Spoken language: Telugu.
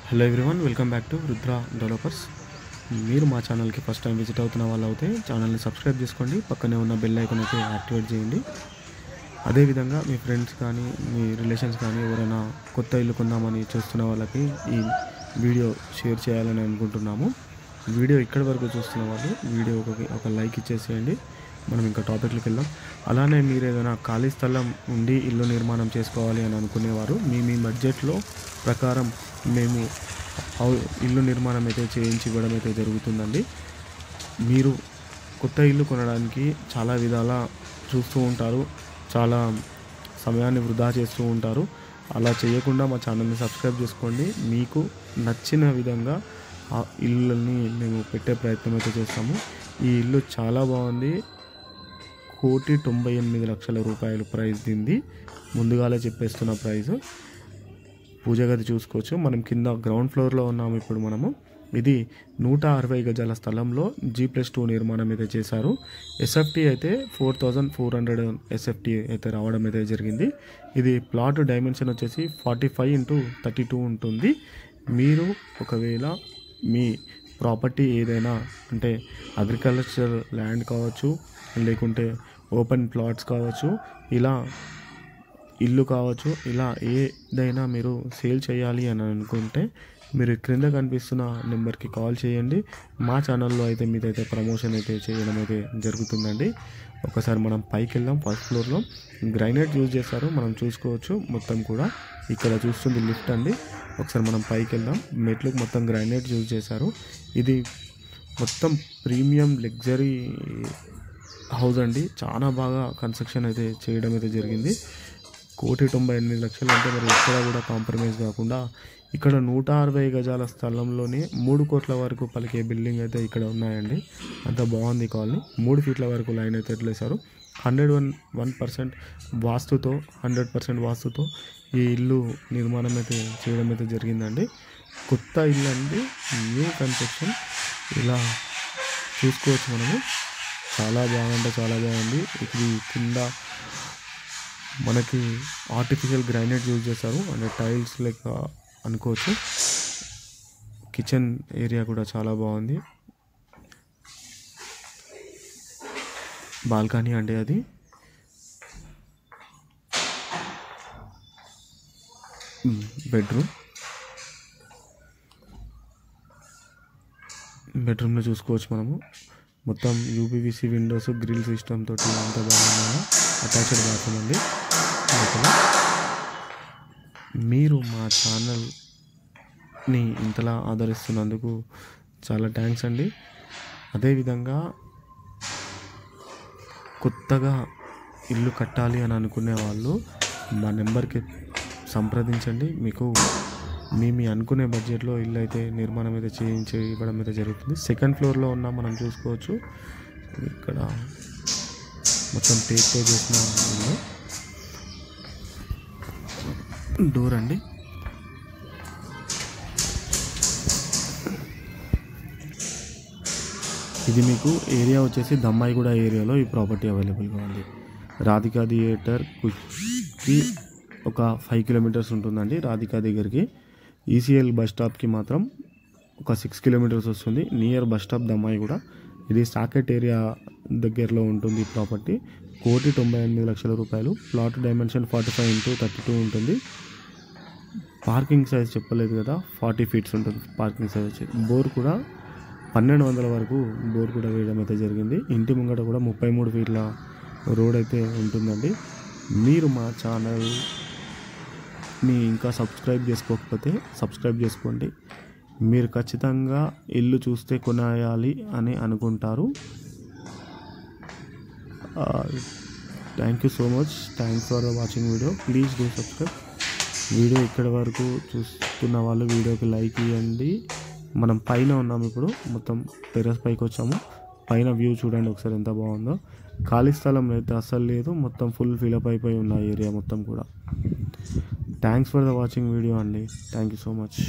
Hello everyone, welcome back to Rudra developers. మీరు మా ఛానల్కి ఫస్ట్ టైం విజిట్ అవుతున్న వాళ్ళు అయితే ఛానల్ని సబ్స్క్రైబ్ చేసుకోండి, పక్కనే ఉన్న బెల్ ఐకాన్ అయితే యాక్టివేట్ చేయండి. అదేవిధంగా మీ ఫ్రెండ్స్ కానీ మీ రిలేషన్స్ కానీ ఎవరైనా కొత్త ఇల్లు కొందామని చూస్తున్న వాళ్ళకి ఈ వీడియో షేర్ చేయాలని అనుకుంటున్నాము. వీడియో ఇక్కడి వరకు చూస్తున్న వాళ్ళు వీడియో ఒక లైక్ ఇచ్చేసేయండి. మనం ఇంకా టాపిక్లోకి వెళ్దాం. అలానే మీరు ఏదైనా ఖాళీ స్థలం ఉండి ఇల్లు నిర్మాణం చేసుకోవాలి అని అనుకునేవారు మీ బడ్జెట్లో ప్రకారం మేము ఇల్లు నిర్మాణం అయితే చేయించి ఇవ్వడం అయితే జరుగుతుందండి. మీరు కొత్త ఇల్లు కొనడానికి చాలా విధాల చూస్తూ ఉంటారు, చాలా సమయాన్ని వృధా చేస్తూ ఉంటారు. అలా చేయకుండా మా ఛానల్ని సబ్స్క్రైబ్ చేసుకోండి. మీకు నచ్చిన విధంగా ఆ ఇల్లుని మేము పెట్టే ప్రయత్నం అయితే చేస్తాము. ఈ ఇల్లు చాలా బాగుంది. 1,98,00,000 రూపాయలు ప్రైస్ దీనిది. ముందుగానే చెప్పేస్తున్న ప్రైస్. పూజ గది చూసుకోవచ్చు. మనం కింద గ్రౌండ్ ఫ్లోర్లో ఉన్నాము ఇప్పుడు మనము. ఇది 160 గజాల స్థలంలో G+2 నిర్మాణం అయితే చేశారు. SFT అయితే 4,400 SFT అయితే రావడం అయితే జరిగింది. ఇది ప్లాట్ డైమెన్షన్ వచ్చేసి 45x32 ఉంటుంది. మీరు ఒకవేళ మీ ప్రాపర్టీ ఏదైనా అంటే అగ్రికల్చర్ ల్యాండ్ కావచ్చు, లేకుంటే ఓపెన్ ప్లాట్స్ కావచ్చు, ఇలా ఇల్లు కావచ్చు, ఇలా ఏదైనా మీరు సేల్ చేయాలి అని అనుకుంటే మీరు క్రింద కనిపిస్తున్న నెంబర్కి కాల్ చేయండి. మా ఛానల్లో అయితే మీదైతే ప్రమోషన్ అయితే చేయడం అయితే జరుగుతుందండి. ఒకసారి మనం పైకి వెళ్దాం. ఫస్ట్ ఫ్లోర్లో గ్రైనైట్ యూజ్ చేస్తారు, మనం చూసుకోవచ్చు. మొత్తం కూడా ఇక్కడ చూస్తుంది లిఫ్ట్ అండి. ఒకసారి మనం పైకి వెళ్దాం. మెట్లకు మొత్తం గ్రైనైట్ యూజ్ చేశారు. ఇది మొత్తం ప్రీమియం లగ్జరీ హౌస్ అండి. చాలా బాగా కన్స్ట్రక్షన్ అయితే చేయడం అయితే జరిగింది. 1,98,00,000 అంటే మరి ఎక్కడ కూడా కాంప్రమైజ్ కాకుండా ఇక్కడ 160 గజాల స్థలంలోనే 3 కోట్ల వరకు పలికే బిల్డింగ్ అయితే ఇక్కడ ఉన్నాయండి. అంత బాగుంది కాలనీ. 3 ఫీట్ల వరకు లైన్ అయితే వదిలేశారు. 101% వాస్తుతో 100% వాస్తుతో ఈ ఇల్లు నిర్మాణం అయితే చేయడం అయితే జరిగిందండి. కొత్త ఇల్లు అండి, న్యూ కన్స్ట్రక్షన్. ఇలా చూసుకోవచ్చు మనము. చాలా బాగుంటే చాలా బాగుంది. ఇది కింద మనకి ఆర్టిఫిషియల్ గ్రైనైట్ యూజ్ చేశారు, అంటే టైల్స్ లెక్క అనుకోవచ్చు. కిచెన్ ఏరియా కూడా చాలా బాగుంది. బాల్కనీ అంటే అది. బెడ్రూమ్లో చూసుకోవచ్చు మనము. మొత్తం UPVC విండోస్, గ్రిల్ సిస్టమ్ తోటి అంత బాగున్నాయి. అటాచ్డ్ బాత్రూమ్ అండి. మీరు మా ఛానల్ని ఇంతలా ఆదరిస్తున్నందుకు చాలా థ్యాంక్స్ అండి. అదేవిధంగా కొత్తగా ఇల్లు కట్టాలి అని అనుకునే వాళ్ళు మా నెంబర్కి సంప్రదించండి. మీకు మీ అనుకునే బడ్జెట్లో ఇల్లు అయితే నిర్మాణం అయితే చేయించి ఇవ్వడం అయితే జరుగుతుంది. సెకండ్ ఫ్లోర్లో ఉన్న మనం చూసుకోవచ్చు. ఇక్కడ మొత్తం టేక్తో చేసిన ఇల్లు. డోర్ అండి. ఇది మీకు ఏరియా వచ్చేసి దమ్మాయిగూడ ఏరియాలో ఈ ప్రాపర్టీ అవైలబుల్గా ఉంది. రాధికా థియేటర్కి ఒక 5 కిలోమీటర్స్ ఉంటుందండి. రాధికా దగ్గరికి ECL బస్ స్టాప్కి మాత్రం ఒక 6 కిలోమీటర్స్ వస్తుంది. Near bus stop Dammaiguda. ఇది సాకెట్ ఏరియా దగ్గరలో ఉంటుంది ప్రాపర్టీ. 1,98,00,000 రూపాయలు. ప్లాట్ డైమెన్షన్ 45x32 ఉంటుంది. పార్కింగ్ సైజ్ చెప్పలేదు కదా, 40 ఫీట్స్ ఉంటుంది పార్కింగ్ సైజ్ వచ్చి. బోర్ కూడా 1,200 వరకు బోర్ కూడా వేయడం అయితే జరిగింది. ఇంటి ముంగట కూడా 33 ఫీట్ల రోడ్ అయితే ఉంటుందండి. మీరు మా ఛానల్ని ఇంకా సబ్స్క్రైబ్ చేసుకోకపోతే సబ్స్క్రైబ్ చేసుకోండి. మీరు ఖచ్చితంగా ఇల్లు చూస్తే కొనాయాలి అని అనుకుంటారు. Thank you so much. Thanks for watching video. Please do subscribe. Video ఇక్కడ వరకు చూస్తున్న వాళ్ళు వీడియోకి లైక్ ఇవ్వండి. మనం పైన ఉన్నాము ఇప్పుడు. మొత్తం టెర్రస్ పైకి వచ్చాము. పైన వ్యూ చూడండి ఒకసారి ఎంత బాగుందో. ఖాళీ స్థలం అయితే అస్సలు లేదు. మొత్తం ఫుల్ ఫిలప్ అయిపోయి ఉన్న ఏరియా మొత్తం కూడా. Thanks for the watching video అండి. Thank you so much.